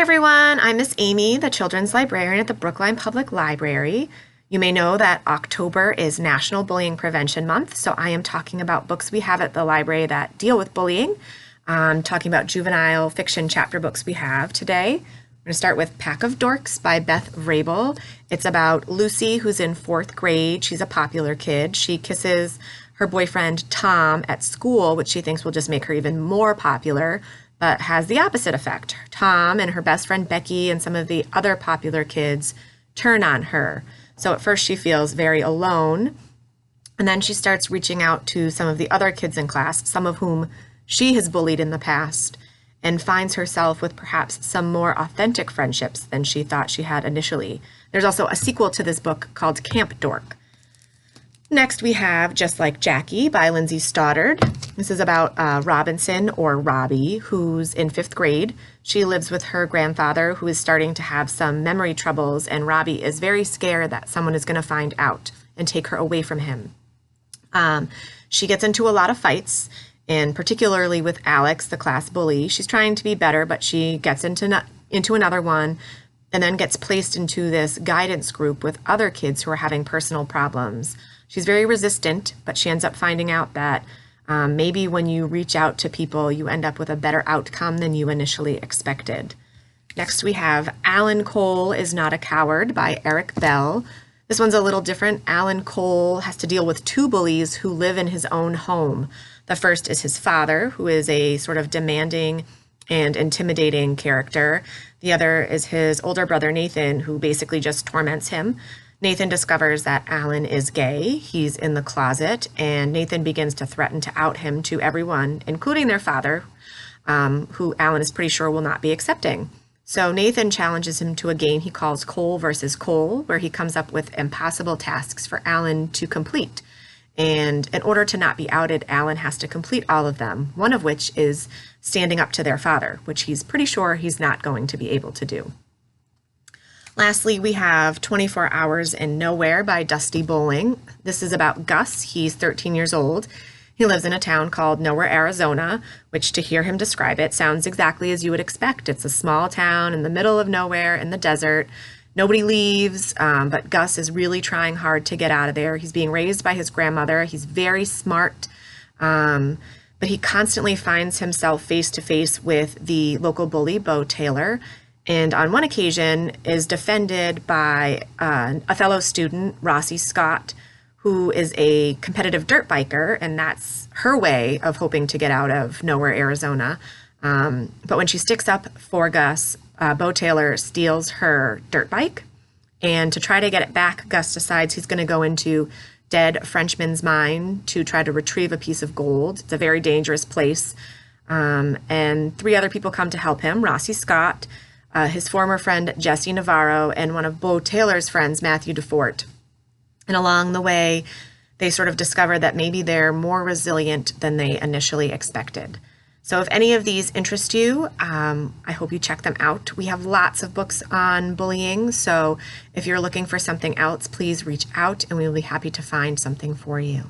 everyone, I'm Miss Amy, the children's librarian at the Brookline Public Library. You may know that October is National Bullying Prevention Month, so I am talking about books we have at the library that deal with bullying. I'm talking about juvenile fiction chapter books we have today. I'm going to start with Pack of Dorks by Beth Vrabel. It's about Lucy, who's in 4th grade. She's a popular kid. She kisses her boyfriend Tom at school, which she thinks will just make her even more popular, but has the opposite effect. Tom and her best friend Becky and some of the other popular kids turn on her. So at first she feels very alone, and then she starts reaching out to some of the other kids in class, some of whom she has bullied in the past, and finds herself with perhaps some more authentic friendships than she thought she had initially. There's also a sequel to this book called Camp Dork. Next we have Just Like Jackie by Lindsay Stoddard. This is about Robinson, or Robbie, who's in 5th grade. She lives with her grandfather, who is starting to have some memory troubles, and Robbie is very scared that someone is going to find out and take her away from him. She gets into a lot of fights, and particularly with Alex, the class bully. She's trying to be better, but she gets into another one and then gets placed into this guidance group with other kids who are having personal problems. She's very resistant, but she ends up finding out that maybe when you reach out to people, you end up with a better outcome than you initially expected. Next, we have Alan Cole is Not a Coward by Eric Bell. This one's a little different. Alan Cole has to deal with 2 bullies who live in his own home. The first is his father, who is a sort of demanding and intimidating character. The other is his older brother, Nathan, who basically just torments him. Nathan discovers that Alan is gay. He's in the closet, and Nathan begins to threaten to out him to everyone, including their father, who Alan is pretty sure will not be accepting. So Nathan challenges him to a game he calls Cole versus Cole, where he comes up with impossible tasks for Alan to complete. And in order to not be outed, Alan has to complete all of them, one of which is standing up to their father, which he's pretty sure he's not going to be able to do. Lastly, we have 24 Hours in Nowhere by Dusty Bowling. This is about Gus. He's 13 years old. He lives in a town called Nowhere, Arizona, which, to hear him describe it, sounds exactly as you would expect. It's a small town in the middle of nowhere in the desert. Nobody leaves, but Gus is really trying hard to get out of there. He's being raised by his grandmother. He's very smart, but he constantly finds himself face to face with the local bully, Bo Taylor, and on one occasion is defended by a fellow student, Rossi Scott, who is a competitive dirt biker, and that's her way of hoping to get out of Nowhere, Arizona. But when she sticks up for Gus, Bo Taylor steals her dirt bike, and to try to get it back, Gus decides he's going to go into Dead Frenchman's mine to try to retrieve a piece of gold. It's a very dangerous place, and 3 other people come to help him: Rossi Scott, his former friend Jesse Navarro, and one of Bo Taylor's friends, Matthew DeFort. And along the way, they sort of discover that maybe they're more resilient than they initially expected. So if any of these interest you, I hope you check them out. We have lots of books on bullying, so if you're looking for something else, please reach out and we will be happy to find something for you.